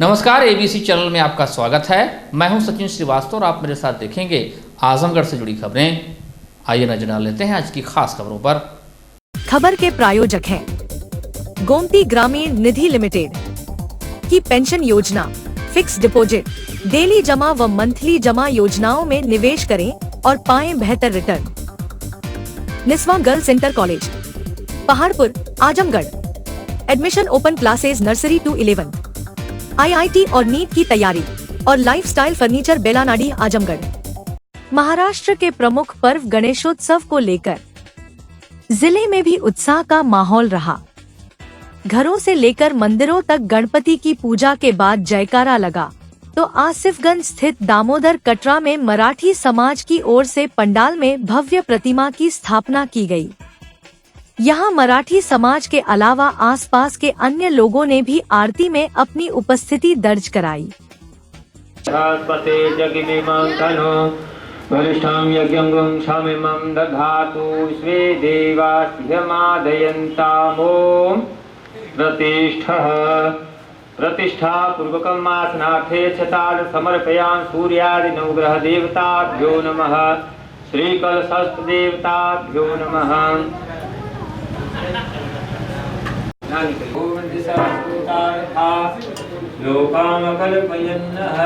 नमस्कार, ABC channel में आपका स्वागत है। मैं हूं सचिन श्रीवास्तव और आप मेरे साथ देखेंगे आजमगढ़ से जुड़ी खबरें। आइए नजर डाल लेते हैं आज की खास खबरों पर। खबर के प्रायोजक हैं गोमती ग्रामीण निधि लिमिटेड की पेंशन योजना, फिक्स डिपॉजिट, डेली जमा व मंथली जमा योजनाओं में निवेश करें और पाएं बेहतर return. Niswa girls inter college, Paharpur, Azamgarh. Admission open classes nursery to 11th। IIT और नीट की तैयारी और लाइफस्टाइल फर्नीचर बेलानाडी, आजमगढ़। महाराष्ट्र के प्रमुख पर्व गणेशोत्सव को लेकर जिले में भी उत्साह का माहौल रहा। घरों से लेकर मंदिरों तक गणपति की पूजा के बाद जयकारा लगा तो आसिफगंज स्थित दामोदर कटरा में मराठी समाज की ओर से पंडाल में भव्य प्रतिमा की स्थापना की गई। यहाँ मराठी समाज के अलावा आसपास के अन्य लोगों ने भी आरती में अपनी उपस्थिति दर्ज कराई। वरिष्ठं यज्ञं क्षमिमं दधातु स्वे देवास्यमादयन्तामो प्रतिष्ठः प्रतिष्ठा पूर्वकम् आसनार्थे छताल समर्पयामि सूर्यादिनवग्रह देवताभ्यो नमः श्रीकलशस्थ देवताभ्यो नमः। लोकामकल्पयन्नः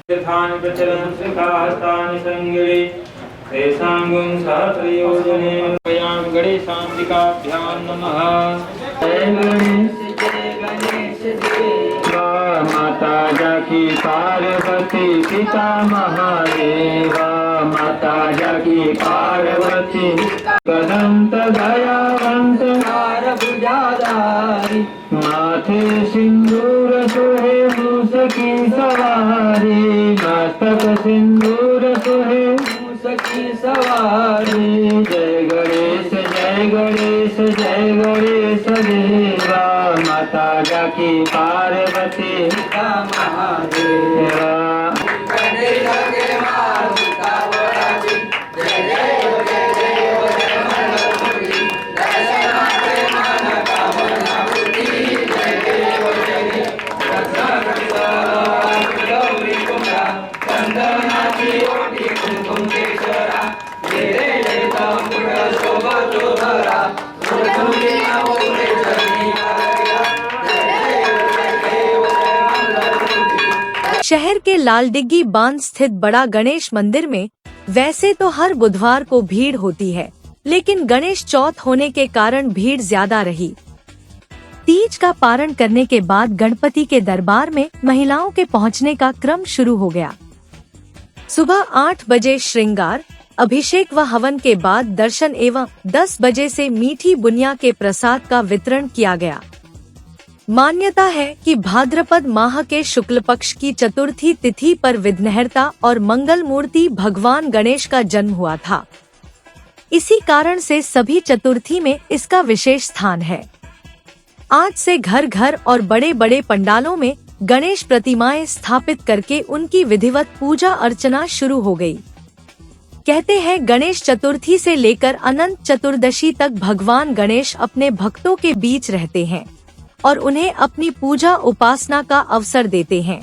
तीर्थानि प्रचलन् श्रीकाहस्तानि संगिरे तेषां गुं सहस्रयोजने वयं गणेशाम्बिकाभ्यां नमः। जय गणेश देव माता जाकी पार्वती पिता महादेव माता जाकी पार्वती कदंत दयावंत भुजाधारी माथे सिंदूर सोहे मूस की सवारी मस्तक सिंदूर सोहे मूस की सवारी। जय गणेश जय गणेश जय गणेश देवा माता जाकी पार्वती पिता महादेवा। शहर के लालडिग्गी बांध स्थित बड़ा गणेश मंदिर में वैसे तो हर बुधवार को भीड़ होती है, लेकिन गणेश चौथ होने के कारण भीड़ ज्यादा रही। तीज का पारण करने के बाद गणपति के दरबार में महिलाओं के पहुंचने का क्रम शुरू हो गया। सुबह 8 बजे श्रृंगार, अभिषेक व हवन के बाद दर्शन एवं 10 बजे से मीठी बुनिया के प्रसाद का वितरण किया गया। मान्यता है कि भाद्रपद माह के शुक्ल पक्ष की चतुर्थी तिथि पर विघ्नहर्ता और मंगल मूर्ति भगवान गणेश का जन्म हुआ था। इसी कारण से सभी चतुर्थी में इसका विशेष स्थान है। आज से घर घर और बड़े बड़े पंडालों में गणेश प्रतिमाएं स्थापित करके उनकी विधिवत पूजा अर्चना शुरू हो गई। कहते हैं गणेश चतुर्थी से लेकर अनंत चतुर्दशी तक भगवान गणेश अपने भक्तों के बीच रहते हैं और उन्हें अपनी पूजा उपासना का अवसर देते हैं।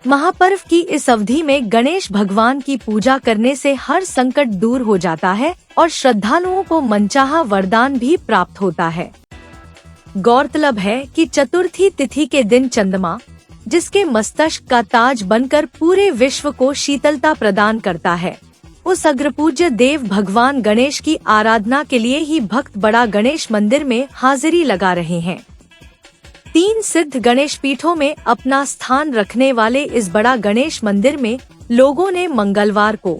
महापर्व की इस अवधि में गणेश भगवान की पूजा करने से हर संकट दूर हो जाता है और श्रद्धालुओं को मनचाहा वरदान भी प्राप्त होता है। गौरतलब है कि चतुर्थी तिथि के दिन चंद्रमा, जिसके मस्तक का ताज बनकर पूरे विश्व को शीतलता प्रदान करता है, उस अग्रपूज्य देव भगवान गणेश की आराधना के लिए ही भक्त बड़ा गणेश मंदिर में हाजिरी लगा रहे हैं। 3 सिद्ध गणेश पीठों में अपना स्थान रखने वाले इस बड़ा गणेश मंदिर में लोगों ने मंगलवार को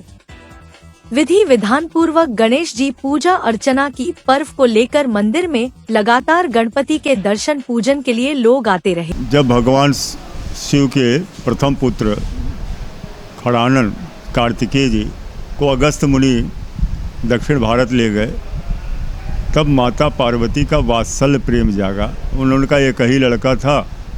विधि विधान पूर्वक गणेश जी पूजा अर्चना की। पर्व को लेकर मंदिर में लगातार गणपति के दर्शन पूजन के लिए लोग आते रहे। जब भगवान शिव के प्रथम पुत्र खड़ानन कार्तिकेय जी को अगस्त मुनि दक्षिण भारत ले गए, तब माता पार्वती का वात्सल्य प्रेम जागा। उनका एक ही लड़का था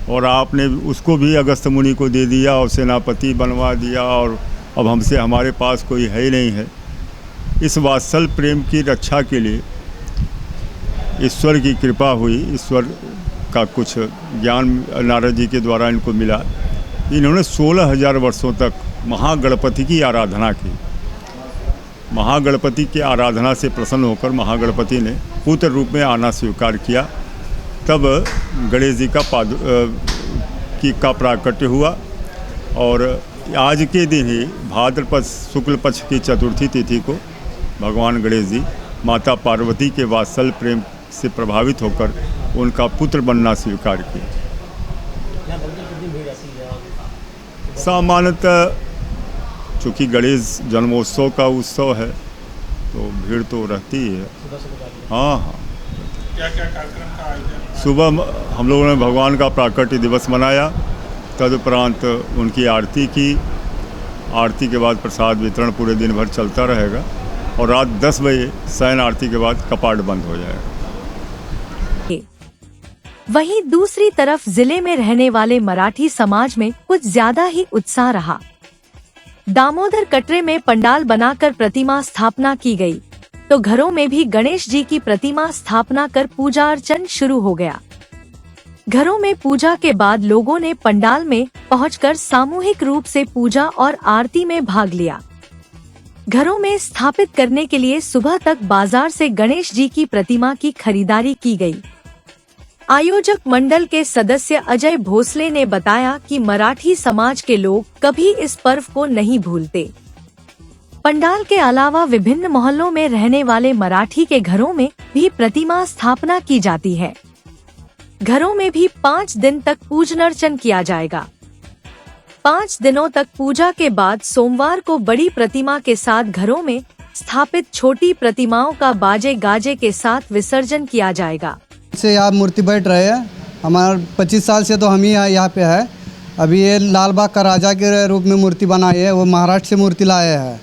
और आपने उसको भी अगस्त मुनि को दे दिया और सेनापति बनवा दिया और अब हमसे हमारे पास कोई है ही नहीं है। इस वात्सल्य प्रेम की रक्षा के लिए ईश्वर की कृपा हुई। ईश्वर का कुछ ज्ञान नारद जी के द्वारा इनको मिला। इन्होंने 16,000 वर्षों तक महागणपति की आराधना की। महागणपति की आराधना से प्रसन्न होकर महागणपति ने पुत्र रूप में आना स्वीकार किया। तब गणेश जी का प्राकट्य हुआ और आज के दिन ही भाद्रपद शुक्ल पक्ष की चतुर्थी तिथि को भगवान गणेश जी माता पार्वती के वात्सल्य प्रेम से प्रभावित होकर उनका पुत्र बनना स्वीकार किया। सामान्यतः चूँकि गणेश जन्मोत्सव का उत्सव है तो भीड़ तो रहती ही है। हाँ, क्या क्या कार्यक्रम का आयोजन? सुबह हम लोगों ने भगवान का प्राकट्य दिवस मनाया, तदुपरांत उनकी आरती की। आरती के बाद प्रसाद वितरण पूरे दिन भर चलता रहेगा और रात 10 बजे शयन आरती के बाद कपाट बंद हो जाएगा। वहीं दूसरी तरफ जिले में रहने वाले मराठी समाज में कुछ ज्यादा ही उत्साह रहा। दामोदर कटरे में पंडाल बनाकर प्रतिमा स्थापना की गई, तो घरों में भी गणेश जी की प्रतिमा स्थापना कर पूजा अर्चन शुरू हो गया। घरों में पूजा के बाद लोगों ने पंडाल में पहुंचकर सामूहिक रूप से पूजा और आरती में भाग लिया। घरों में स्थापित करने के लिए सुबह तक बाजार से गणेश जी की प्रतिमा की खरीदारी की गई। आयोजक मंडल के सदस्य अजय भोसले ने बताया कि मराठी समाज के लोग कभी इस पर्व को नहीं भूलते। पंडाल के अलावा विभिन्न मोहल्लों में रहने वाले मराठी के घरों में भी प्रतिमा स्थापना की जाती है। घरों में भी 5 दिन तक पूजन अर्चन किया जाएगा। 5 दिनों तक पूजा के बाद सोमवार को बड़ी प्रतिमा के साथ घरों में स्थापित छोटी प्रतिमाओं का बाजे गाजे के साथ विसर्जन किया जाएगा। से यहाँ मूर्ति बैठ रहे हैं, हमारे 25 साल से तो हम ही यहाँ पे है। अभी ये लाल बाग का राजा के रूप में मूर्ति बनाई है, वो महाराष्ट्र से मूर्ति लाए हैं।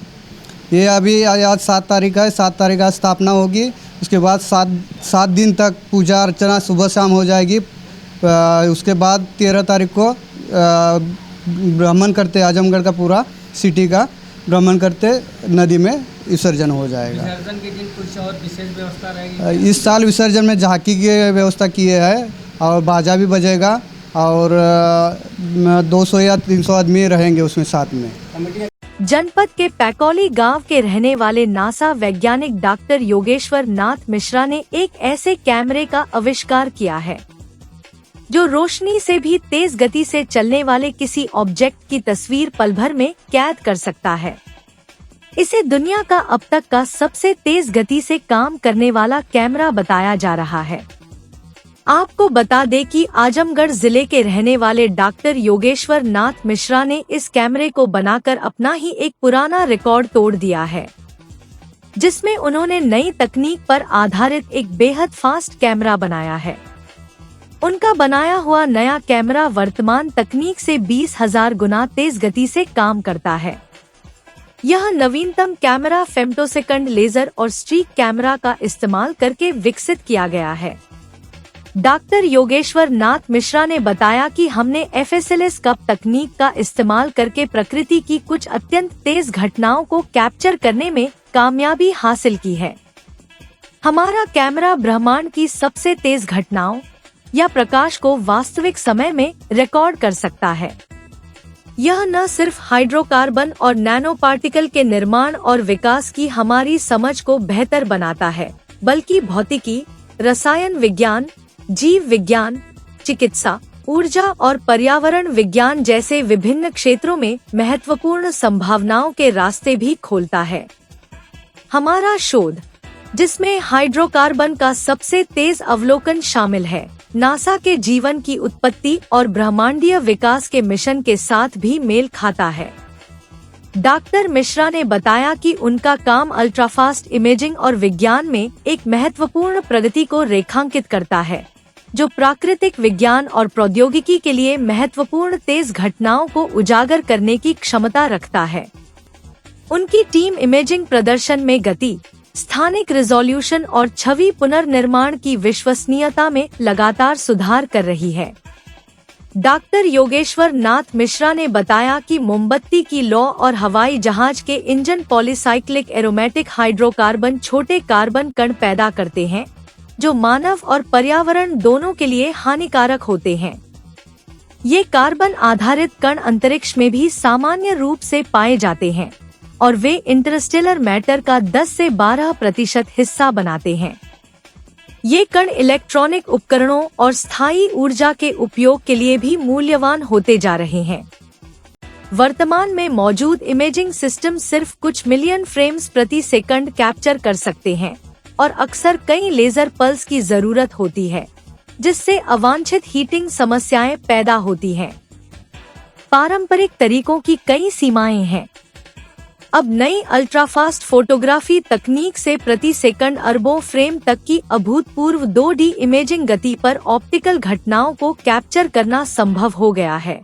ये अभी आज 7 तारीख है, 7 तारीख का स्थापना होगी। उसके बाद 7 दिन तक पूजा अर्चना सुबह शाम हो जाएगी। उसके बाद 13 तारीख को भ्रमण करते आजमगढ़ का पूरा सिटी का भ्रमण करते नदी में विसर्जन हो जाएगा। विसर्जन के दिन कुछ और विशेष व्यवस्था रहेगी? इस साल विसर्जन में झांकी की व्यवस्था किए है और बाजा भी बजेगा और 200 या 300 आदमी रहेंगे उसमें साथ में। जनपद के पैकौली गांव के रहने वाले नासा वैज्ञानिक डॉक्टर योगेश्वर नाथ मिश्रा ने एक ऐसे कैमरे का आविष्कार किया है जो रोशनी से भी तेज गति से चलने वाले किसी ऑब्जेक्ट की तस्वीर पल भर में कैद कर सकता है। इसे दुनिया का अब तक का सबसे तेज गति से काम करने वाला कैमरा बताया जा रहा है। आपको बता दें कि आजमगढ़ जिले के रहने वाले डॉक्टर योगेश्वर नाथ मिश्रा ने इस कैमरे को बनाकर अपना ही एक पुराना रिकॉर्ड तोड़ दिया है, जिसमें उन्होंने नई तकनीक पर आधारित एक बेहद फास्ट कैमरा बनाया है। उनका बनाया हुआ नया कैमरा वर्तमान तकनीक से 20,000 गुना तेज गति से काम करता है। यह नवीनतम कैमरा फेम्टोसेकंड लेजर और स्ट्रीक कैमरा का इस्तेमाल करके विकसित किया गया है। डॉक्टर योगेश्वर नाथ मिश्रा ने बताया कि हमने FSLS कप तकनीक का इस्तेमाल करके प्रकृति की कुछ अत्यंत तेज घटनाओं को कैप्चर करने में कामयाबी हासिल की है। हमारा कैमरा ब्रह्मांड की सबसे तेज घटनाओं या प्रकाश को वास्तविक समय में रिकॉर्ड कर सकता है। यह न सिर्फ हाइड्रोकार्बन और नैनो पार्टिकल के निर्माण और विकास की हमारी समझ को बेहतर बनाता है, बल्कि भौतिकी, रसायन विज्ञान, जीव विज्ञान, चिकित्सा, ऊर्जा और पर्यावरण विज्ञान जैसे विभिन्न क्षेत्रों में महत्वपूर्ण संभावनाओं के रास्ते भी खोलता है। हमारा शोध, जिसमें हाइड्रोकार्बन का सबसे तेज अवलोकन शामिल है, नासा के जीवन की उत्पत्ति और ब्रह्मांडीय विकास के मिशन के साथ भी मेल खाता है। डॉक्टर मिश्रा ने बताया कि उनका काम अल्ट्राफास्ट इमेजिंग और विज्ञान में एक महत्वपूर्ण प्रगति को रेखांकित करता है, जो प्राकृतिक विज्ञान और प्रौद्योगिकी के लिए महत्वपूर्ण तेज घटनाओं को उजागर करने की क्षमता रखता है। उनकी टीम इमेजिंग प्रदर्शन में गति, स्थानिक रिजोल्यूशन और छवि पुनर्निर्माण की विश्वसनीयता में लगातार सुधार कर रही है। डॉक्टर योगेश्वर नाथ मिश्रा ने बताया कि मोमबत्ती की लौ और हवाई जहाज के इंजन पॉलीसाइक्लिक एरोमेटिक हाइड्रोकार्बन छोटे कार्बन कण पैदा करते हैं, जो मानव और पर्यावरण दोनों के लिए हानिकारक होते हैं। ये कार्बन आधारित कण अंतरिक्ष में भी सामान्य रूप से पाए जाते हैं और वे इंटरस्टेलर मैटर का 10 से 12% हिस्सा बनाते हैं। ये कण इलेक्ट्रॉनिक उपकरणों और स्थायी ऊर्जा के उपयोग के लिए भी मूल्यवान होते जा रहे हैं। वर्तमान में मौजूद इमेजिंग सिस्टम सिर्फ कुछ मिलियन फ्रेम्स प्रति सेकंड कैप्चर कर सकते हैं और अक्सर कई लेजर पल्स की जरूरत होती है, जिससे अवांछित हीटिंग समस्याएं पैदा होती हैं। पारंपरिक तरीकों की कई सीमाएं हैं। अब नई अल्ट्राफास्ट फोटोग्राफी तकनीक से प्रति सेकंड अरबों फ्रेम तक की अभूतपूर्व 2D इमेजिंग गति पर ऑप्टिकल घटनाओं को कैप्चर करना संभव हो गया है।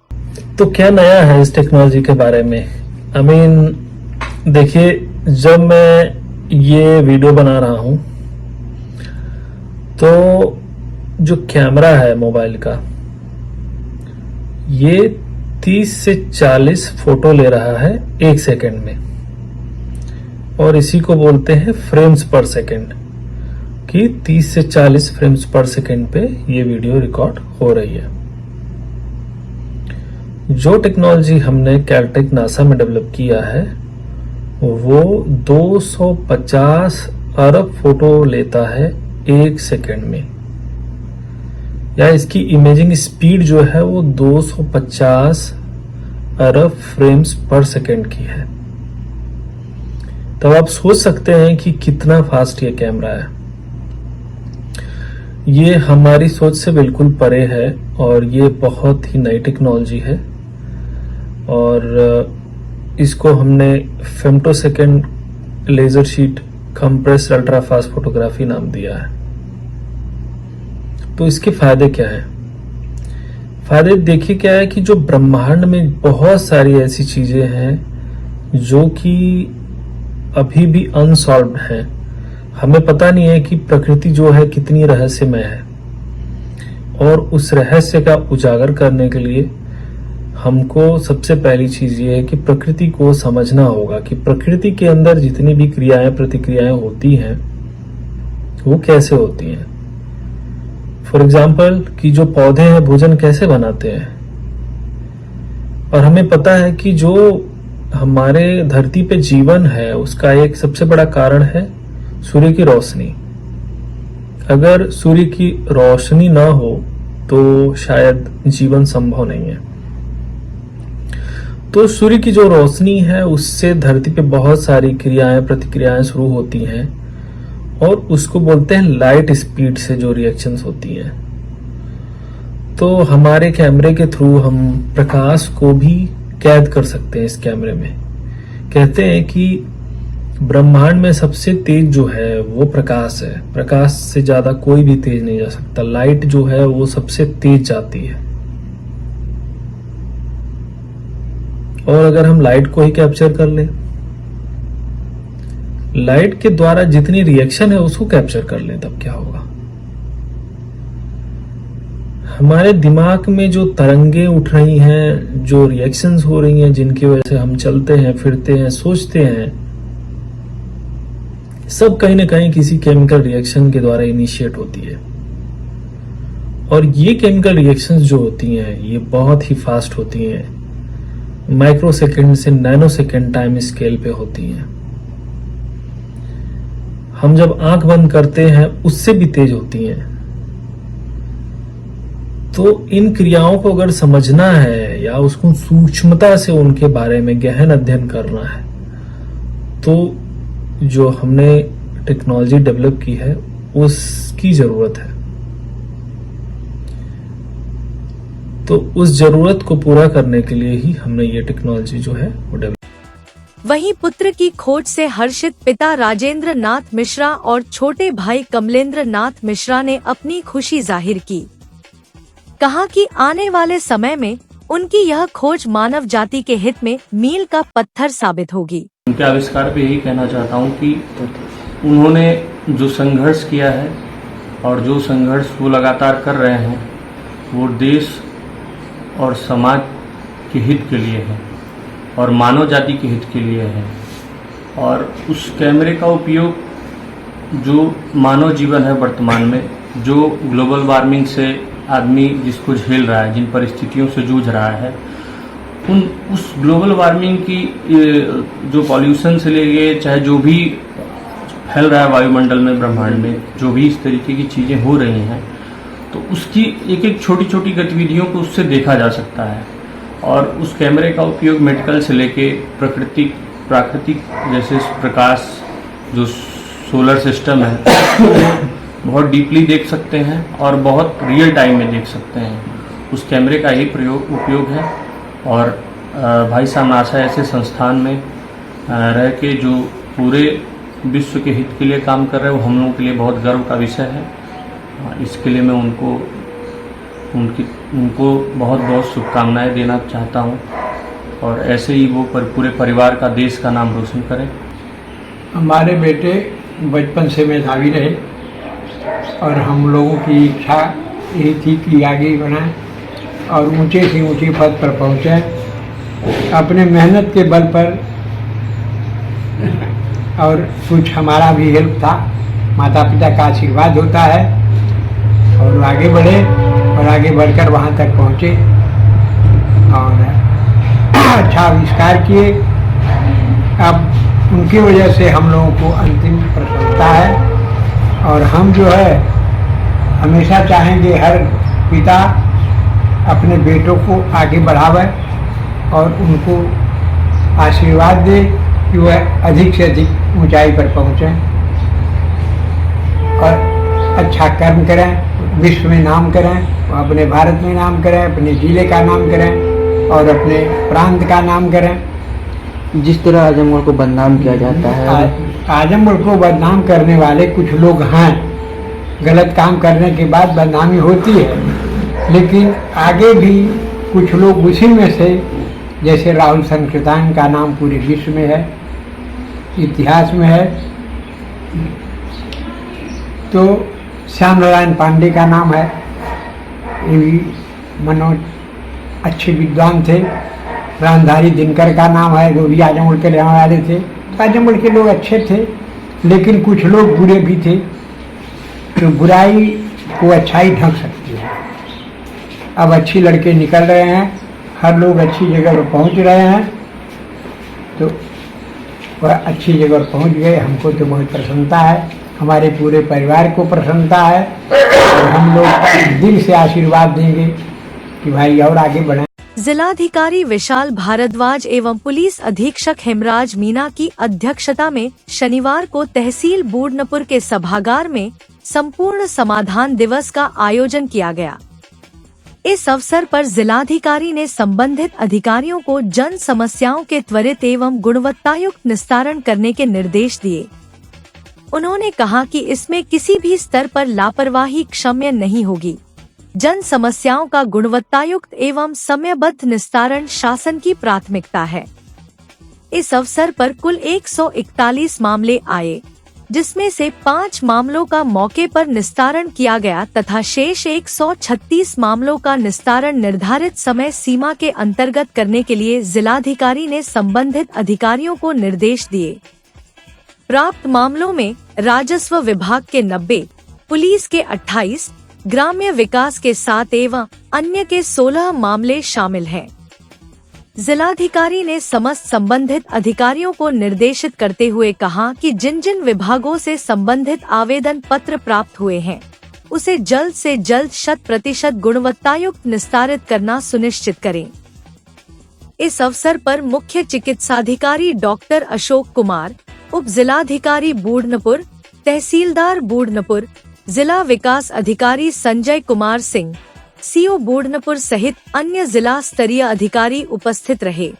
तो क्या नया है इस टेक्नोलॉजी के बारे में? देखिए, जब मैं ये वीडियो बना रहा हूं तो जो कैमरा है मोबाइल का, ये 30 से 40 फोटो ले रहा है 1 सेकंड में, और इसी को बोलते हैं फ्रेम्स पर सेकंड, कि 30 से 40 फ्रेम्स पर सेकंड पे ये वीडियो रिकॉर्ड हो रही है। जो टेक्नोलॉजी हमने कैलटेक नासा में डेवलप किया है वो 250 अरब फोटो लेता है 1 सेकंड में, या इसकी इमेजिंग स्पीड जो है वो 250 अरब फ्रेम्स पर सेकंड की है। तब आप सोच सकते हैं कि कितना फास्ट ये कैमरा है। ये हमारी सोच से बिल्कुल परे है और ये बहुत ही नई टेक्नोलॉजी है, और इसको हमने femtosecond laser sheet compressed ultra fast photography नाम दिया है। तो इसके फायदे क्या है? फायदे देखिए क्या है कि जो ब्रह्मांड में बहुत सारी ऐसी चीजें हैं जो कि अभी भी अनसॉल्व्ड हैं। हमें पता नहीं है कि प्रकृति जो है कितनी रहस्यमय है, और उस रहस्य का उजागर करने के लिए हमको सबसे पहली चीज ये है कि प्रकृति को समझना होगा कि प्रकृति के अंदर जितनी भी क्रियाएं प्रतिक्रियाएं होती हैं वो कैसे होती हैं। फॉर एग्जाम्पल कि जो पौधे हैं भोजन कैसे बनाते हैं, और हमें पता है कि जो हमारे धरती पे जीवन है उसका एक सबसे बड़ा कारण है सूर्य की रोशनी। अगर सूर्य की रोशनी ना हो तो शायद जीवन संभव नहीं है। तो सूर्य की जो रोशनी है उससे धरती पे बहुत सारी क्रियाएं प्रतिक्रियाएं शुरू होती हैं, और उसको बोलते हैं लाइट स्पीड से जो रिएक्शंस होती हैं। तो हमारे कैमरे के थ्रू हम प्रकाश को भी कैद कर सकते हैं इस कैमरे में। कहते हैं कि ब्रह्मांड में सबसे तेज जो है वो प्रकाश है। प्रकाश से ज्यादा कोई भी तेज नहीं जा सकता। लाइट जो है वो सबसे तेज जाती है, और अगर हम लाइट को ही कैप्चर कर लें, लाइट के द्वारा जितनी रिएक्शन है उसको कैप्चर कर लें, तब क्या होगा? हमारे दिमाग में जो तरंगे उठ रही हैं, जो रिएक्शंस हो रही हैं, जिनकी वजह से हम चलते हैं, फिरते हैं, सोचते हैं, सब कहीं ना कहीं किसी केमिकल रिएक्शन के द्वारा इनिशिएट होती है। और ये केमिकल रिएक्शंस जो होती हैं ये बहुत ही फास्ट होती हैं, माइक्रो सेकेंड से नैनो सेकेंड टाइम स्केल पे होती हैं। हम जब आंख बंद करते हैं उससे भी तेज होती हैं। तो इन क्रियाओं को अगर समझना है या उसको सूक्ष्मता से उनके बारे में गहन अध्ययन करना है, तो जो हमने टेक्नोलॉजी डेवलप की है उसकी जरूरत है। तो उस जरूरत को पूरा करने के लिए ही हमने ये टेक्नोलॉजी जो है वो डेवलप। वहीं पुत्र की खोज से हर्षित पिता राजेंद्र नाथ मिश्रा और छोटे भाई कमलेंद्र नाथ मिश्रा ने अपनी खुशी जाहिर की। कहा कि आने वाले समय में उनकी यह खोज मानव जाति के हित में मील का पत्थर साबित होगी। उनके आविष्कार पे यही कहना चाहता हूँ कि उन्होंने जो संघर्ष किया है और जो संघर्ष वो लगातार कर रहे हैं वो देश और समाज के हित के लिए है और मानव जाति के हित के लिए है। और उस कैमरे का उपयोग जो मानव जीवन है वर्तमान में, जो ग्लोबल वार्मिंग से आदमी जिसको झेल रहा है, जिन परिस्थितियों से जूझ रहा है, उस ग्लोबल वार्मिंग की जो पॉल्यूशन से लेके चाहे जो भी फैल रहा है वायुमंडल में, ब्रह्मांड में जो भी इस तरीके की चीज़ें हो रही हैं, तो उसकी एक एक छोटी छोटी गतिविधियों को उससे देखा जा सकता है। और उस कैमरे का उपयोग मेडिकल से लेके प्राकृतिक जैसे प्रकाश जो सोलर सिस्टम है तो बहुत डीपली देख सकते हैं और बहुत रियल टाइम में देख सकते हैं। उस कैमरे का ही उपयोग है। और भाई साहब नासा ऐसे संस्थान में रह के जो पूरे विश्व के हित के लिए काम कर रहे हैं, वो हम लोगों के लिए बहुत गर्व का विषय है। इसके लिए मैं उनको बहुत बहुत शुभकामनाएं देना चाहता हूं और ऐसे ही वो पूरे परिवार का, देश का नाम रोशन करें। हमारे बेटे बचपन से मेधावी रहे और हम लोगों की इच्छा यही थी कि आगे बढ़ाएं और ऊंचे से ऊंचे पद पर पहुंचे। अपने मेहनत के बल पर और कुछ हमारा भी हेल्प था, माता पिता का आशीर्वाद होता है और आगे बढ़े और आगे बढ़कर वहाँ तक पहुँचे और अच्छा आविष्कार किए। अब उनकी वजह से हम लोगों को अंतिम प्रसन्नता है और हम जो है हमेशा चाहेंगे हर पिता अपने बेटों को आगे बढ़ावे और उनको आशीर्वाद दे कि वह अधिक से अधिक ऊंचाई पर पहुँचें और अच्छा कर्म करें, विश्व में नाम करें, अपने भारत में नाम करें, अपने जिले का नाम करें और अपने प्रांत का नाम करें। जिस तरह आजमगढ़ को बदनाम किया जाता है, आजमगढ़ को बदनाम करने वाले कुछ लोग हैं। गलत काम करने के बाद बदनामी होती है, लेकिन आगे भी कुछ लोग उसी में से, जैसे राहुल संकीर्तन का नाम पूरे विश्व में है, इतिहास में है, तो श्याम नारायण पांडे का नाम है, ये भी मनोज अच्छे विद्वान थे। रामधारी दिनकर का नाम है, वो भी आजमगढ़ के रहने वाले थे। तो आजमगढ़ के लोग अच्छे थे, लेकिन कुछ लोग बुरे भी थे। तो बुराई को अच्छाई ढक सकती है। अब अच्छी लड़के निकल रहे हैं, हर लोग अच्छी जगह पर पहुंच रहे हैं, तो वह अच्छी जगह पर पहुंच गए। हमको तो बहुत प्रसन्नता है, हमारे पूरे परिवार को प्रसन्नता है और हम लोग दिल से आशीर्वाद देंगे कि भाई और आगे बढ़ें। जिलाधिकारी विशाल भारद्वाज एवं पुलिस अधीक्षक हेमराज मीना की अध्यक्षता में शनिवार को तहसील बूढ़नपुर के सभागार में संपूर्ण समाधान दिवस का आयोजन किया गया। इस अवसर पर जिलाधिकारी ने संबंधित अधिकारियों को जन समस्याओं के त्वरित एवं गुणवत्तायुक्त निस्तारण करने के निर्देश दिए। उन्होंने कहा कि इसमें किसी भी स्तर पर लापरवाही क्षम्य नहीं होगी। जन समस्याओं का गुणवत्तायुक्त एवं समयबद्ध निस्तारण शासन की प्राथमिकता है। इस अवसर पर कुल 141 मामले आए, जिसमें से 5 मामलों का मौके पर निस्तारण किया गया तथा शेष 136 मामलों का निस्तारण निर्धारित समय सीमा के अंतर्गत करने के लिए जिलाधिकारी ने संबंधित अधिकारियों को निर्देश दिए। प्राप्त मामलों में राजस्व विभाग के 90, पुलिस के 28, ग्राम्य विकास के 7 एवं अन्य के 16 मामले शामिल हैं। जिलाधिकारी ने समस्त संबंधित अधिकारियों को निर्देशित करते हुए कहा कि जिन जिन विभागों से संबंधित आवेदन पत्र प्राप्त हुए हैं, उसे जल्द से जल्द 100% गुणवत्तायुक्त निस्तारित करना सुनिश्चित करें। इस अवसर पर मुख्य चिकित्साधिकारी डॉक्टर अशोक कुमार, उप जिलाधिकारी बूढ़नपुर, तहसीलदार बूढ़नपुर, जिला विकास अधिकारी संजय कुमार सिंह, सीओ बूढ़नपुर सहित अन्य जिला स्तरीय अधिकारी उपस्थित रहे।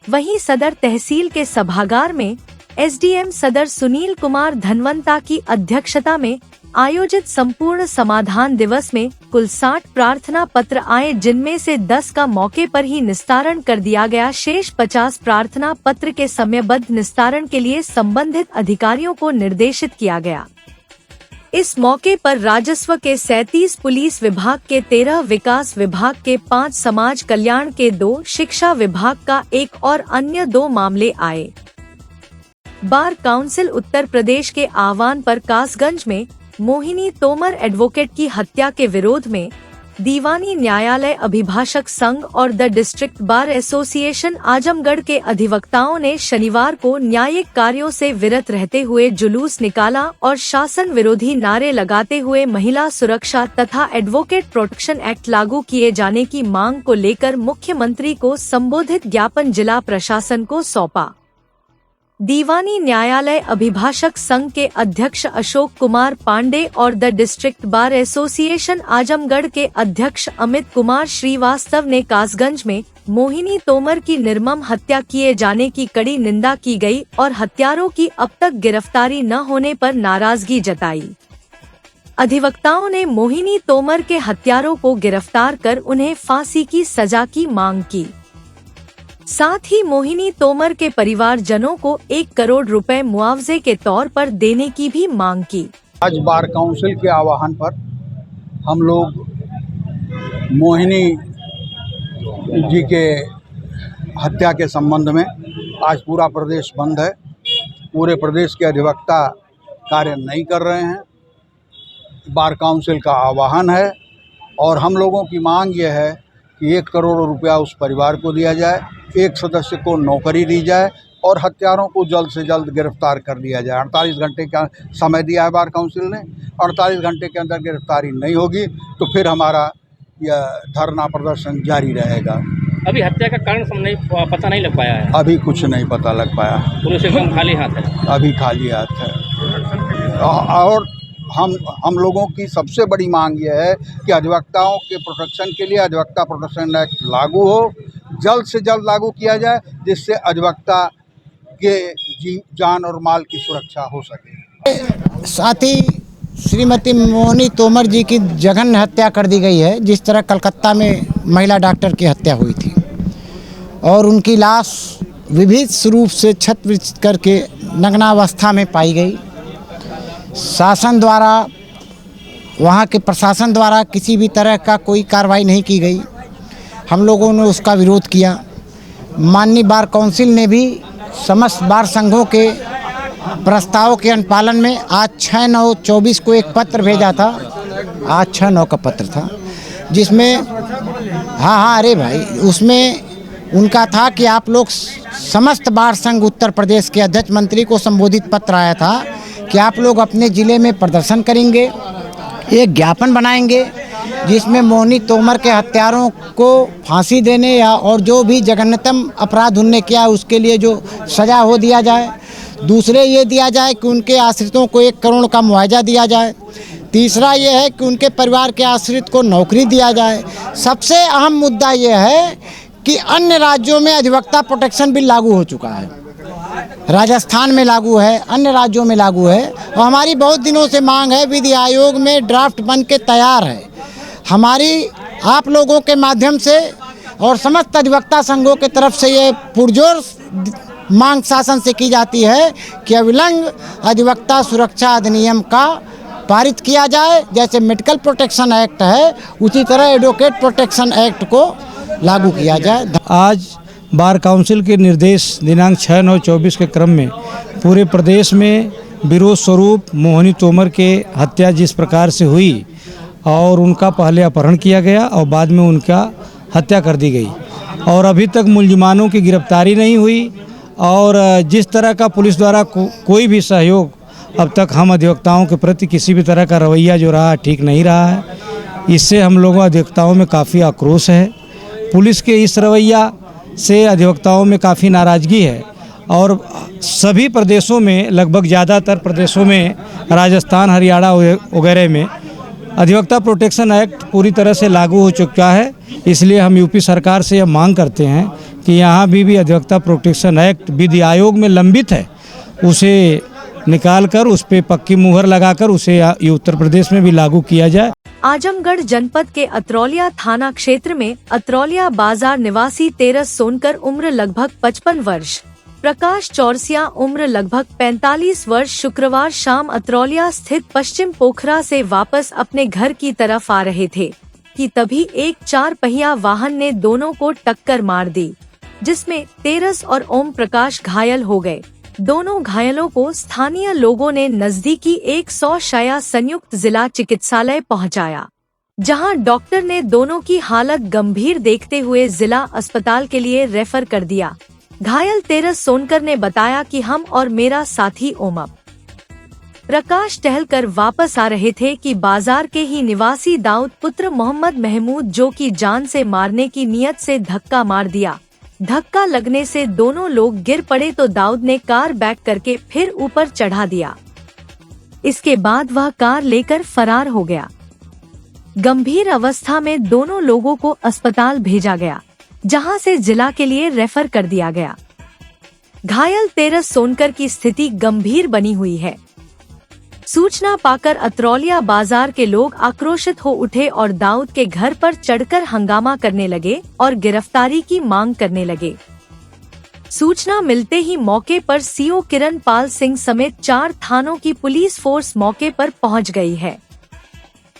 वहीं सदर तहसील के सभागार में एसडीएम सदर सुनील कुमार धनवंता की अध्यक्षता में आयोजित संपूर्ण समाधान दिवस में कुल 60 प्रार्थना पत्र आए, जिनमें से 10 का मौके पर ही निस्तारण कर दिया गया। शेष 50 प्रार्थना पत्र के समयबद्ध निस्तारण के लिए संबंधित अधिकारियों को निर्देशित किया गया। इस मौके पर राजस्व के 37, पुलिस विभाग के 13, विकास विभाग के 5, समाज कल्याण के 2, शिक्षा विभाग का 1 और अन्य 2 मामले आए। बार काउंसिल उत्तर प्रदेश के आह्वान पर कासगंज में मोहिनी तोमर एडवोकेट की हत्या के विरोध में दीवानी न्यायालय अभिभाषक संघ और the district bar association Azamgarh के अधिवक्ताओं ने शनिवार को न्यायिक कार्यों से विरत रहते हुए जुलूस निकाला और शासन विरोधी नारे लगाते हुए महिला सुरक्षा तथा एडवोकेट प्रोटेक्शन एक्ट लागू किए जाने की मांग को लेकर मुख्यमंत्री को संबोधित ज्ञापन जिला प्रशासन को सौंपा। दीवानी न्यायालय अभिभाषक संघ के अध्यक्ष अशोक कुमार पांडे और the district bar association Azamgarh के अध्यक्ष अमित कुमार श्रीवास्तव ने कासगंज में मोहिनी तोमर की निर्मम हत्या किए जाने की कड़ी निंदा की गई और हत्यारों की अब तक गिरफ्तारी न होने पर नाराजगी जताई। अधिवक्ताओं ने मोहिनी तोमर के हत्यारों को गिरफ्तार कर उन्हें फांसी की सजा की मांग की। साथ ही मोहिनी तोमर के परिवारजनों को 1 करोड़ रुपए मुआवजे के तौर पर देने की भी मांग की। आज बार काउंसिल के आह्वान पर हम लोग मोहिनी जी के हत्या के संबंध में आज पूरा प्रदेश बंद है। पूरे प्रदेश के अधिवक्ता कार्य नहीं कर रहे हैं। बार काउंसिल का आह्वान है और हम लोगों की मांग यह है कि 1 करोड़ रुपया उस परिवार को दिया जाए, एक सदस्य को नौकरी दी जाए और हत्यारों को जल्द से जल्द गिरफ्तार कर लिया जाए। 48 घंटे का समय दिया है बार काउंसिल ने। 48 घंटे के अंदर गिरफ्तारी नहीं होगी तो फिर हमारा यह धरना प्रदर्शन जारी रहेगा। अभी हत्या का कारण पता नहीं लग पाया है। अभी कुछ नहीं पता लग पाया। पुलिस एकदम खाली हाथ है। अभी खाली हाथ है। और हम लोगों की सबसे बड़ी मांग यह है कि अधिवक्ताओं के प्रोटेक्शन के लिए अधिवक्ता प्रोटेक्शन एक्ट लागू हो, जल्द से जल्द लागू किया जाए, जिससे अधिवक्ता के जान और माल की सुरक्षा हो सके। साथ ही श्रीमती मोहिनी तोमर जी की जघन्य हत्या कर दी गई है, जिस तरह कलकत्ता में महिला डॉक्टर की हत्या हुई थी और उनकी लाश विभिन्न रूप से छत करके नग्नावस्था में पाई गई। शासन द्वारा, वहाँ के प्रशासन द्वारा किसी भी तरह का कोई कार्रवाई नहीं की गई। हम लोगों ने उसका विरोध किया। माननीय बार काउंसिल ने भी समस्त बार संघों के प्रस्ताव के अनुपालन में आज 6/9/24 को एक पत्र भेजा था। आज 6/9 का पत्र था, जिसमें अरे भाई, उसमें उनका था कि आप लोग समस्त बार संघ उत्तर प्रदेश के अध्यक्ष मंत्री को संबोधित पत्र आया था कि आप लोग अपने ज़िले में प्रदर्शन करेंगे, एक ज्ञापन बनाएंगे जिसमें मोहिनी तोमर के हत्यारों को फांसी देने या और जो भी जघन्यतम अपराध उनने किया उसके लिए जो सज़ा हो दिया जाए। दूसरे ये दिया जाए कि उनके आश्रितों को 1 करोड़ का मुआवजा दिया जाए। तीसरा ये है कि उनके परिवार के आश्रित को नौकरी दिया जाए। सबसे अहम मुद्दा ये है कि अन्य राज्यों में अधिवक्ता प्रोटेक्शन बिल लागू हो चुका है। राजस्थान में लागू है, अन्य राज्यों में लागू है और हमारी बहुत दिनों से मांग है, विधि आयोग में ड्राफ्ट बन के तैयार है। हमारी आप लोगों के माध्यम से और समस्त अधिवक्ता संघों के तरफ से ये पुरजोर मांग शासन से की जाती है कि अविलंब अधिवक्ता सुरक्षा अधिनियम का पारित किया जाए। जैसे मेडिकल प्रोटेक्शन एक्ट है, उसी तरह एडवोकेट प्रोटेक्शन एक्ट को लागू किया जाए। आज बार काउंसिल के निर्देश दिनांक 6/9/24 के क्रम में पूरे प्रदेश में विरोध स्वरूप मोहिनी तोमर के हत्या जिस प्रकार से हुई और उनका पहले अपहरण किया गया और बाद में उनका हत्या कर दी गई और अभी तक मुलजिमानों की गिरफ्तारी नहीं हुई और जिस तरह का पुलिस द्वारा कोई भी सहयोग अब तक हम अधिवक्ताओं के प्रति किसी भी तरह का रवैया जो रहा ठीक नहीं रहा है। इससे हम लोगों अधिवक्ताओं में काफ़ी आक्रोश है। पुलिस के इस रवैया से अधिवक्ताओं में काफ़ी नाराज़गी है और सभी प्रदेशों में, लगभग ज़्यादातर प्रदेशों में, राजस्थान, हरियाणा वगैरह में अधिवक्ता प्रोटेक्शन एक्ट पूरी तरह से लागू हो चुका है। इसलिए हम यूपी सरकार से यह मांग करते हैं कि यहाँ भी अधिवक्ता प्रोटेक्शन एक्ट विधि आयोग में लंबित है, उसे निकालकर उस पर पक्की मुहर लगाकर उसे उत्तर प्रदेश में भी लागू किया जाए। आजमगढ़ जनपद के अतरौलिया थाना क्षेत्र में अतरौलिया बाजार निवासी तेरस सोनकर उम्र लगभग 55 वर्ष, प्रकाश चौरसिया उम्र लगभग 45 वर्ष शुक्रवार शाम अतरौलिया स्थित पश्चिम पोखरा से वापस अपने घर की तरफ आ रहे थे कि तभी एक 4 पहिया वाहन ने दोनों को टक्कर मार दी, जिसमें तेरस और ओम प्रकाश घायल हो गए। दोनों घायलों को स्थानीय लोगों ने नजदीकी 100 शैय्या संयुक्त जिला चिकित्सालय पहुंचाया, जहां डॉक्टर ने दोनों की हालत गंभीर देखते हुए जिला अस्पताल के लिए रेफर कर दिया। घायल तेरस सोनकर ने बताया कि हम और मेरा साथी ओमप प्रकाश टहलकर वापस आ रहे थे कि बाजार के ही निवासी दाऊद पुत्र मोहम्मद महमूद, जो कि जान से मारने की नियत से धक्का मार दिया। धक्का लगने से दोनों लोग गिर पड़े तो दाऊद ने कार बैक करके फिर ऊपर चढ़ा दिया। इसके बाद वह कार लेकर फरार हो गया। गंभीर अवस्था में दोनों लोगों को अस्पताल भेजा गया, जहां से जिला के लिए रेफर कर दिया गया। घायल तेरस सोनकर की स्थिति गंभीर बनी हुई है। सूचना पाकर अतरौलिया बाजार के लोग आक्रोशित हो उठे और दाऊद के घर पर चढ़कर हंगामा करने लगे और गिरफ्तारी की मांग करने लगे। सूचना मिलते ही मौके पर सीओ किरण पाल सिंह समेत 4 थानों की पुलिस फोर्स मौके पर पहुंच गई है।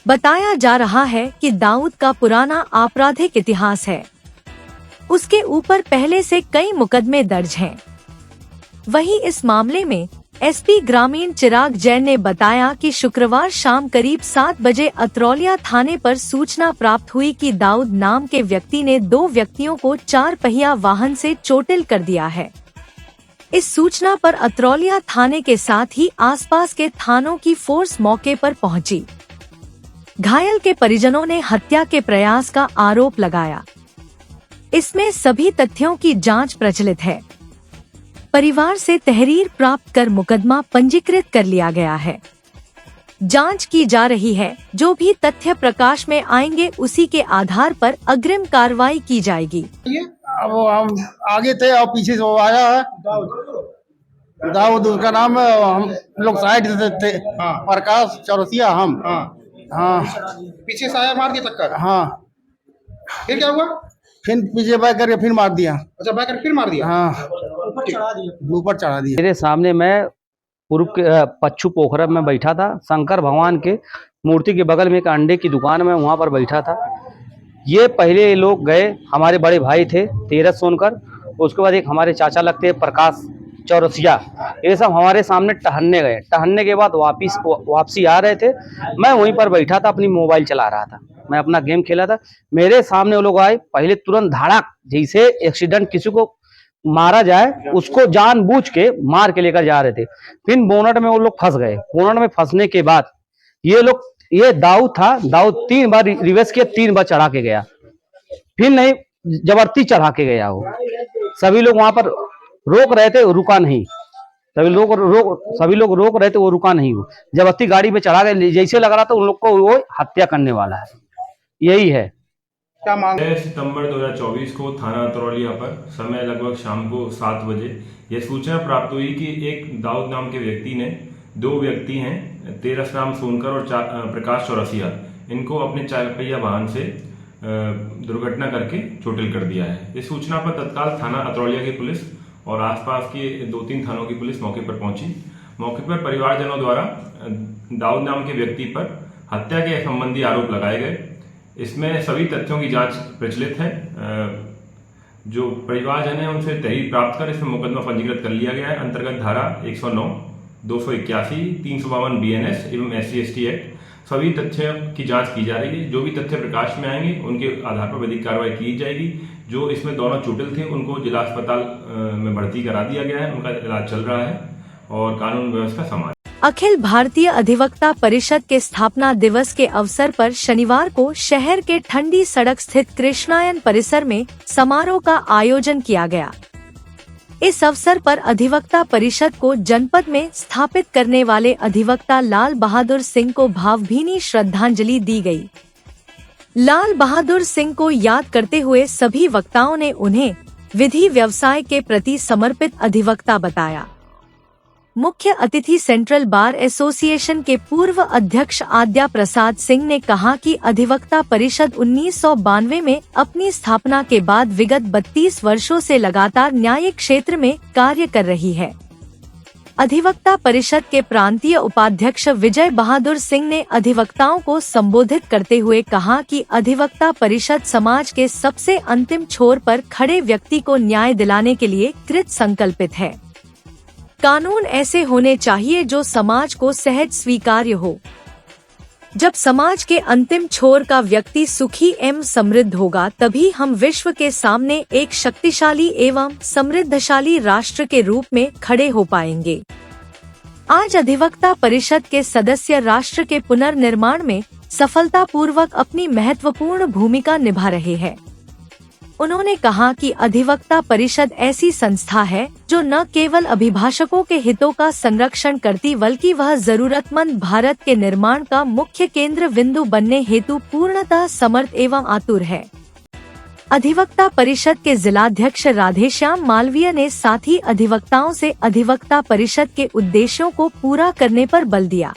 बताया जा रहा है कि दाऊद का पुराना आपराधिक इतिहास है। उसके ऊपर पहले से कई मुकदमे दर्ज हैं। वहीं इस मामले में एसपी ग्रामीण चिराग जैन ने बताया कि शुक्रवार शाम करीब 7 बजे अतरौलिया थाने पर सूचना प्राप्त हुई कि दाऊद नाम के व्यक्ति ने 2 व्यक्तियों को 4 पहिया वाहन से चोटिल कर दिया है। इस सूचना पर अतरौलिया थाने के साथ ही आसपास के थानों की फोर्स मौके पर पहुंची। घायल के परिजनों ने हत्या के प्रयास का आरोप लगाया। इसमें सभी तथ्यों की जांच प्रचलित है। परिवार से तहरीर प्राप्त कर मुकदमा पंजीकृत कर लिया गया है। जांच की जा रही है। जो भी तथ्य प्रकाश में आएंगे उसी के आधार पर अग्रिम कार्रवाई की जाएगी। अब हम आगे थे और पीछे से वो आया है दाऊद, उसका नाम है। हम लोग साइड से थे। प्रकाश चौरसिया हम। हाँ पीछे से आया, मार दिया टक्कर। हाँ फिर क्या हुआ? फिर पीछे बैक करके फिर मार दिया। अच्छा, बैक करके फिर मार दिया। हाँ ऊपर चढ़ा दिया। मेरे सामने मैं पूर्व के पच्छू पोखरा में बैठा था। शंकर भगवान के मूर्ति के बगल में एक अंडे की दुकान में वहाँ पर बैठा था। ये पहले लोग गए, हमारे बड़े भाई थे तेरस सोनकर, उसके बाद एक हमारे चाचा लगते प्रकाश चौरसिया, ये सब हमारे सामने टहलने गए। टहलने के बाद वापसी आ रहे थे। मैं वहीं पर बैठा था, अपनी मोबाइल चला रहा था, मैं अपना गेम खेला था। मेरे सामने वो लोग आए, पहले तुरंत धड़ाक, जैसे एक्सीडेंट किसी को मारा जाए उसको जानबूझ के मार के लेकर जा रहे थे। फिर बोनट में वो लोग फंस गए। बोनट में फंसने के बाद ये दाऊद था, दाऊद 3 बार रिवर्स किया, 3 बार चढ़ा के गया। फिर नहीं, जबरदस्ती चढ़ा के गया वो। सभी लोग वहां पर रोक रहे थे, रुका नहीं। सभी लोग रोक रहे थे, वो रुका नहीं। वो जबरदस्ती गाड़ी पे चढ़ा गए। जैसे लग रहा था उन लोग को वो हत्या करने वाला है। यही है। क्या मांग? 6 सितंबर 2024 को थाना अतरौलिया पर समय लगभग शाम को 7 बजे यह सूचना प्राप्त हुई कि एक दाऊद नाम के व्यक्ति ने 2 व्यक्ति हैं, तेरस राम सोनकर और प्रकाश चौरसिया, इनको अपने 4 पहिया वाहन से दुर्घटना करके चोटिल कर दिया है। इस सूचना पर तत्काल थाना अतरौलिया की पुलिस और आसपास के 2-3 थानों की पुलिस मौके पर पहुंची। मौके पर परिवारजनों द्वारा दाऊद नाम के व्यक्ति पर हत्या के संबंधी आरोप लगाए गए। इसमें सभी तथ्यों की जांच प्रचलित है। जो परिवारजन है उनसे तहरीर प्राप्त कर इसमें मुकदमा पंजीकृत कर लिया गया है। अंतर्गत धारा 109, 281, 352 BNS एवं SC/ST एक्ट सभी तथ्यों की जांच की जा रही है। जो भी तथ्य प्रकाश में आएंगे उनके आधार पर विधिक कार्रवाई की जाएगी। जो इसमें दोनों चोटिल थे उनको जिला अस्पताल में भर्ती करा दिया गया है, उनका इलाज चल रहा है और कानून व्यवस्था समान। अखिल भारतीय अधिवक्ता परिषद के स्थापना दिवस के अवसर पर शनिवार को शहर के ठंडी सड़क स्थित कृष्णायन परिसर में समारोह का आयोजन किया गया। इस अवसर पर अधिवक्ता परिषद को जनपद में स्थापित करने वाले अधिवक्ता लाल बहादुर सिंह को भावभीनी श्रद्धांजलि दी गई। लाल बहादुर सिंह को याद करते हुए सभी वक्ताओं ने उन्हें विधि व्यवसाय के प्रति समर्पित अधिवक्ता बताया। मुख्य अतिथि सेंट्रल बार एसोसिएशन के पूर्व अध्यक्ष आद्या प्रसाद सिंह ने कहा कि अधिवक्ता परिषद 1992 में अपनी स्थापना के बाद विगत 32 वर्षों से लगातार न्यायिक क्षेत्र में कार्य कर रही है। अधिवक्ता परिषद के प्रांतीय उपाध्यक्ष विजय बहादुर सिंह ने अधिवक्ताओं को संबोधित करते हुए कहा कि अधिवक्ता परिषद समाज के सबसे अंतिम छोर पर खड़े व्यक्ति को न्याय दिलाने के लिए कृत संकल्पित है। कानून ऐसे होने चाहिए जो समाज को सहज स्वीकार्य हो। जब समाज के अंतिम छोर का व्यक्ति सुखी एवं समृद्ध होगा, तभी हम विश्व के सामने एक शक्तिशाली एवं समृद्धशाली राष्ट्र के रूप में खड़े हो पाएंगे। आज अधिवक्ता परिषद के सदस्य राष्ट्र के पुनर्निर्माण में सफलतापूर्वक अपनी महत्वपूर्ण भूमिका निभा रहे हैं। उन्होंने कहा कि अधिवक्ता परिषद ऐसी संस्था है जो न केवल अभिभाषकों के हितों का संरक्षण करती, बल्कि वह जरूरतमंद भारत के निर्माण का मुख्य केंद्र बिंदु बनने हेतु पूर्णतः समर्थ एवं आतुर है। अधिवक्ता परिषद के जिलाध्यक्ष राधेश्याम मालवीय ने साथ ही अधिवक्ताओं से अधिवक्ता परिषद के उद्देश्यों को पूरा करने पर बल दिया।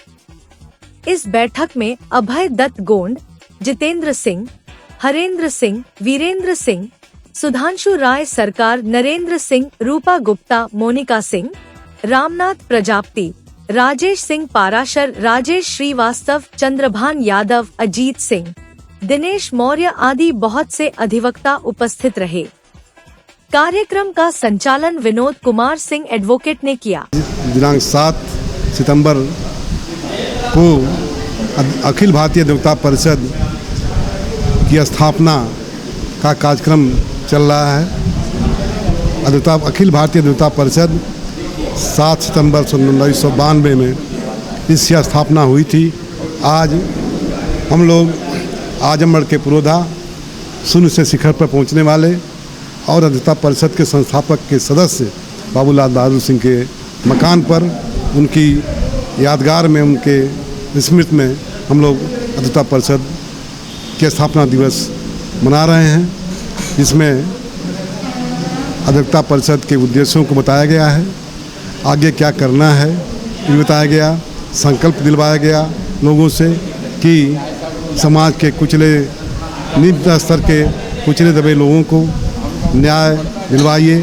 इस बैठक में अभय दत्त गोंड, जितेंद्र सिंह, हरेंद्र सिंह, वीरेंद्र सिंह, सुधांशु राय सरकार, नरेंद्र सिंह, रूपा गुप्ता, मोनिका सिंह, रामनाथ प्रजापति, राजेश सिंह पाराशर, राजेश श्रीवास्तव, चंद्रभान यादव, अजीत सिंह, दिनेश मौर्य आदि बहुत से अधिवक्ता उपस्थित रहे। कार्यक्रम का संचालन विनोद कुमार सिंह एडवोकेट ने किया। दिनांक 7 सितंबर को अखिल भारतीय अधिवक्ता परिषद की स्थापना का कार्यक्रम चल रहा है। अखिल भारतीय अधिवक्ता परिषद 7 सितंबर 1992 में इसकी स्थापना हुई थी। आज हम लोग आजमगढ़ के पुरोधा शून्य से शिखर पर पहुंचने वाले और अधिवक्ता परिषद के संस्थापक के सदस्य बाबूलाल बहादुर सिंह के मकान पर उनकी यादगार में, उनके स्मृति में हम लोग अधिवक्ता परिषद के स्थापना दिवस मना रहे हैं। इसमें अधिवक्ता परिषद के उद्देश्यों को बताया गया है, आगे क्या करना है ये बताया गया, संकल्प दिलवाया गया लोगों से कि समाज के कुचले, निम्न स्तर के कुचले दबे लोगों को न्याय दिलवाइए,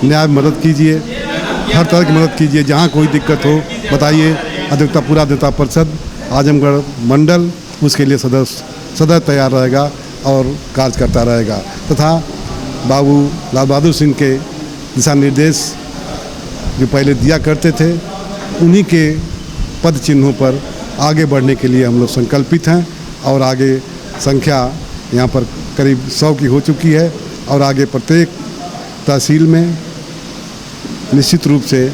न्याय मदद कीजिए, हर तरह की मदद कीजिए, जहाँ कोई दिक्कत हो बताइए। पूरा अधिवक्ता परिषद आजमगढ़ मंडल उसके लिए सदा तैयार रहेगा और कार्य करता रहेगा तथा बाबू लाल बहादुर सिंह के दिशा निर्देश जो पहले दिया करते थे, उन्हीं के पद चिन्हों पर आगे बढ़ने के लिए हम लोग संकल्पित हैं और आगे संख्या यहाँ पर करीब 100 की हो चुकी है और आगे प्रत्येक तहसील में निश्चित रूप से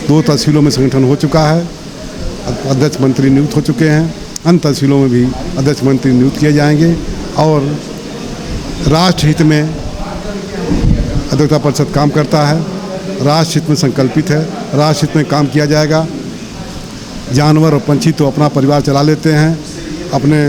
2 तहसीलों में संगठन हो चुका है, अध्यक्ष मंत्री नियुक्त हो चुके हैं, अन्य तहसीलों में भी अध्यक्ष मंत्री नियुक्त किए जाएंगे और राष्ट्र हित में अधिवक्ता परिषद काम करता है, राष्ट्र हित में संकल्पित है, राष्ट्र हित में काम किया जाएगा। जानवर और पंछी तो अपना परिवार चला लेते हैं, अपने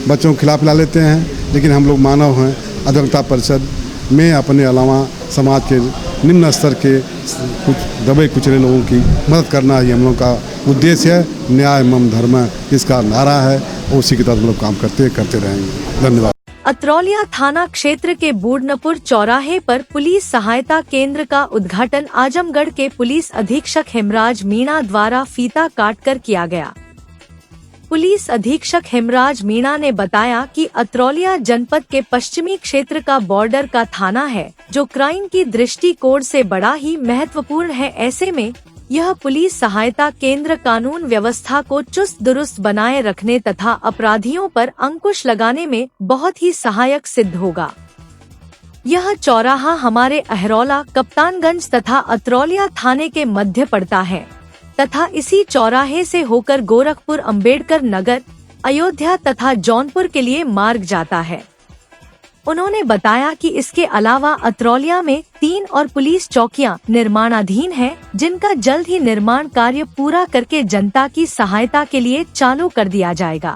बच्चों को खिला पिला लेते हैं, लेकिन हम लोग मानव हैं। अधिवक्ता परिषद में अपने अलावा समाज के निम्न स्तर के कुछ दबे कुचले लोगों की मदद करना ही हम लोग का उद्देश्य है। न्याय मम धर्म इसका नारा है और उसी के तहत हम लोग काम करते रहेंगे। धन्यवाद। अतरौलिया थाना क्षेत्र के बूढ़नपुर चौराहे पर पुलिस सहायता केंद्र का उद्घाटन आजमगढ़ के पुलिस अधीक्षक हेमराज मीणा द्वारा फीता काटकर किया गया। पुलिस अधीक्षक हेमराज मीणा ने बताया कि अतरौलिया जनपद के पश्चिमी क्षेत्र का बॉर्डर का थाना है, जो क्राइम की दृष्टिकोण से बड़ा ही महत्वपूर्ण है। ऐसे में यह पुलिस सहायता केंद्र कानून व्यवस्था को चुस्त दुरुस्त बनाए रखने तथा अपराधियों पर अंकुश लगाने में बहुत ही सहायक सिद्ध होगा। यह चौराहा हमारे अहरौला, कप्तानगंज तथा अतरौलिया थाने के मध्य पड़ता है तथा इसी चौराहे से होकर गोरखपुर, अंबेडकर नगर, अयोध्या तथा जौनपुर के लिए मार्ग जाता है। उन्होंने बताया कि इसके अलावा अतरौलिया में 3 और पुलिस चौकियां निर्माणाधीन हैं, जिनका जल्द ही निर्माण कार्य पूरा करके जनता की सहायता के लिए चालू कर दिया जाएगा।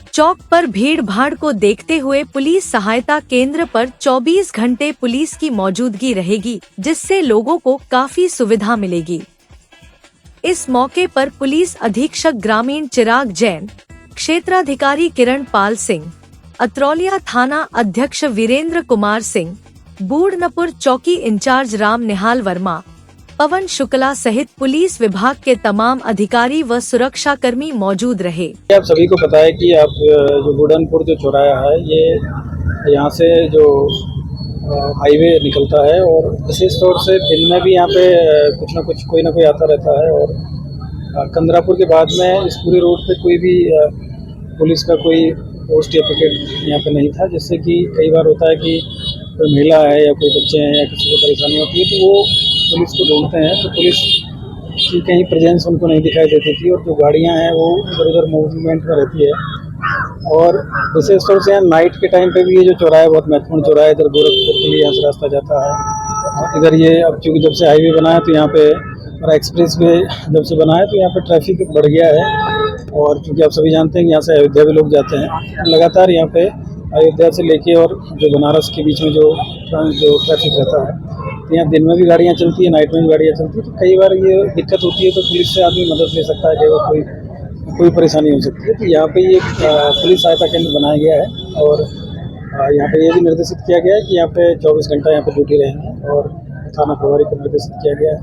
चौक पर भीड़ भाड़ को देखते हुए पुलिस सहायता केंद्र पर 24 घंटे पुलिस की मौजूदगी रहेगी, जिससे लोगों को काफी सुविधा मिलेगी। इस मौके पर पुलिस अधीक्षक ग्रामीण चिराग जैन, क्षेत्राधिकारी किरण पाल सिंह, अतरौलिया थाना अध्यक्ष वीरेंद्र कुमार सिंह, बूढ़नपुर चौकी इंचार्ज राम निहाल वर्मा, पवन शुक्ला सहित पुलिस विभाग के तमाम अधिकारी व सुरक्षा कर्मी मौजूद रहे। आप सभी को पता है कि आप जो बूढ़नपुर जो चौराहा है, ये यहाँ से जो हाईवे निकलता है और विशेष तौर से दिन में भी यहाँ पे कुछ ना कुछ कोई ना कोई आता रहता है। और कंदरापुर के बाद में इस पूरे रोड पे कोई भी पुलिस का कोई पोस्ट या पिकेट यहाँ पे नहीं था, जिससे कि कई बार होता है कि कोई महिला है या कोई बच्चे हैं या किसी को परेशानी होती है तो वो पुलिस को ढूंढते हैं, तो पुलिस की कहीं प्रेजेंस उनको नहीं दिखाई देती थी और जो गाड़ियाँ हैं वो इधर उधर मूवमेंट में रहती है। और विशेष तौर से यहाँ नाइट के टाइम पे भी ये जो चौराहा है बहुत महत्वपूर्ण चौराहा है, इधर गोरखपुर के लिए यहाँ से रास्ता जाता है। इधर ये अब चूँकि जब से हाईवे बना है तो यहाँ पे और एक्सप्रेस वे जब से बना है तो यहाँ पे ट्रैफिक बढ़ गया है। और चूँकि आप सभी जानते हैं कि यहाँ से अयोध्या भी लोग जाते हैं, लगातार यहाँ पे अयोध्या से लेके और जो बनारस के बीच में जो ट्रैफिक रहता है, तो यहाँ दिन में भी गाड़ियाँ चलती है, नाइट में भी गाड़ियाँ चलती है, तो कई बार ये दिक्कत होती है तो पुलिस से आदमी मदद ले सकता है, कई बार कोई परेशानी हो सकती है। तो यहाँ पे ये पुलिस सहायता केंद्र बनाया गया है और यहाँ पे ये भी निर्देशित किया गया है कि यहाँ पे 24 घंटा यहाँ पे ड्यूटी रहेंगे और थाना प्रभारी को निर्देशित किया गया है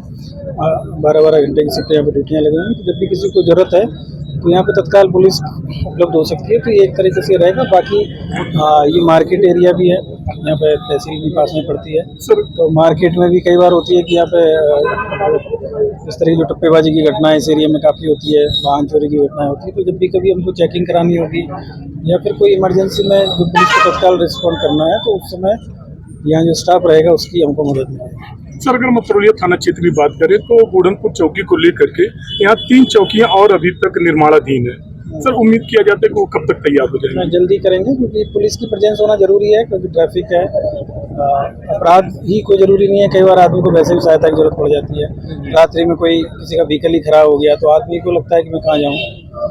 12-12 घंटे की शिफ्ट यहाँ पे ड्यूटियाँ लगी हैं। तो जब भी किसी को ज़रूरत है तो यहाँ पे तत्काल पुलिस उपलब्ध हो सकती है, तो ये एक तरीके से रहेगा। बाकी ये मार्केट एरिया भी है, यहाँ पे तहसील भी पास में पड़ती है, तो मार्केट में भी कई बार होती है कि यहाँ पे इस तरह की जो टप्पेबाजी की घटनाएं इस एरिया में काफ़ी होती है, वाहन चोरी की घटनाएं होती है। तो जब भी कभी हमको चेकिंग करानी होगी या फिर कोई इमरजेंसी में जो पुलिस को तत्काल रिस्पॉन्ड करना है तो उस समय यहाँ जो स्टाफ रहेगा उसकी हमको मदद मिलेगी। सर, अगर मथुरलिया थाना क्षेत्र की बात करें तो बूढ़नपुर चौकी को लेकर के यहाँ 3 चौकियाँ और अभी तक निर्माणाधीन है। सर, उम्मीद किया जाता है कि वो कब तक तैयार हो जाएंगे? जल्दी करेंगे, क्योंकि पुलिस की प्रेजेंस होना जरूरी है, क्योंकि ट्रैफिक है, अपराध ही कोई जरूरी नहीं है। कई बार आदमी को वैसे भी सहायता की जरूरत पड़ जाती है। रात्रि में कोई किसी का व्हीकल ही खराब हो गया तो आदमी को लगता है कि मैं कहाँ जाऊँ,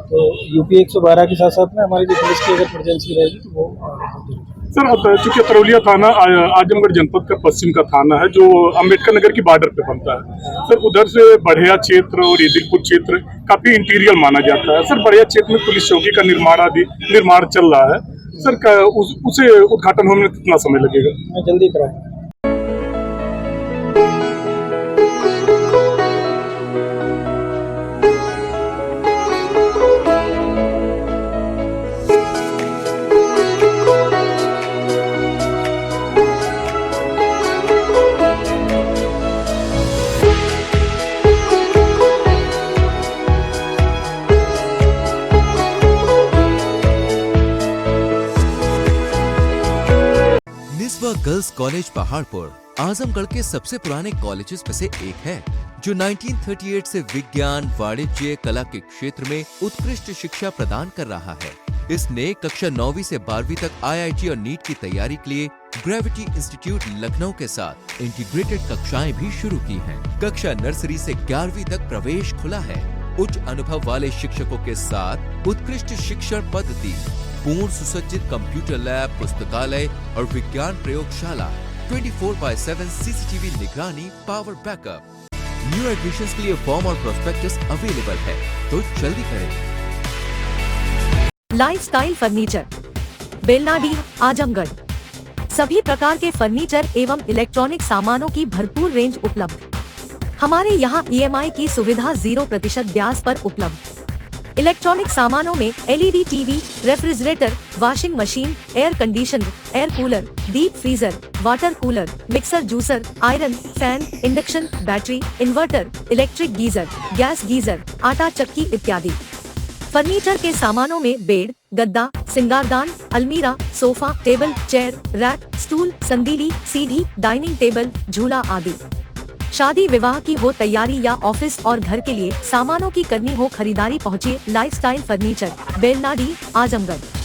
तो यूपी 112 के साथ साथ में हमारी जो पुलिस की अगर प्रेजेंस भी रहेगी तो वो। सर, अब चूँकि तरौलिया थाना आजमगढ़ जनपद का पश्चिम का थाना है जो अम्बेडकर नगर की बॉर्डर पे बनता है, सर उधर से बढ़िया क्षेत्र और ईदिलपुर क्षेत्र काफी इंटीरियर माना जाता है। सर, बढ़िया क्षेत्र में पुलिस चौकी का निर्माण चल रहा है, सर उसे उद्घाटन होने में कितना समय लगेगा? जल्दी कराएंगे। गर्ल्स कॉलेज पहाड़पुर आजमगढ़ के सबसे पुराने कॉलेजेस में से एक है, जो 1938 से विज्ञान, वाणिज्य, कला के क्षेत्र में उत्कृष्ट शिक्षा प्रदान कर रहा है। इसने कक्षा 9वीं से 12वीं तक IIT और नीट की तैयारी के लिए ग्रेविटी इंस्टीट्यूट लखनऊ के साथ इंटीग्रेटेड कक्षाएं भी शुरू की हैं। कक्षा नर्सरी से 11वीं तक प्रवेश खुला है। उच्च अनुभव वाले शिक्षकों के साथ उत्कृष्ट शिक्षण पद्धति, पूर्ण सुसज्जित कंप्यूटर लैब, पुस्तकालय और विज्ञान प्रयोगशाला, 24/7 CCTV निगरानी, पावर बैकअप। न्यू एडमिशंस के लिए फॉर्म और प्रोस्पेक्टस अवेलेबल है, तो जल्दी करें। Lifestyle furniture, Belnadi, Azamgarh. सभी प्रकार के फर्नीचर एवं इलेक्ट्रॉनिक सामानों की भरपूर रेंज उपलब्ध। हमारे यहाँ EMI की सुविधा 0% ब्याज पर उपलब्ध। इलेक्ट्रॉनिक सामानों में LED TV, refrigerator, washing machine, air conditioner, air cooler, deep freezer, water cooler, mixer, juicer, iron, fan, induction, battery, inverter, electric geyser, gas geyser, आटा चक्की इत्यादि। फर्नीचर के सामानों में बेड, गद्दा, सिंगारदान, अलमीरा, sofa, table, chair, rack, stool, संदीली, सीढ़ी, डाइनिंग टेबल, झूला आदि। शादी विवाह की हो तैयारी या ऑफिस और घर के लिए सामानों की करनी हो खरीदारी, पहुँचिए लाइफस्टाइल फर्नीचर, बेलनाडी, आजमगढ़।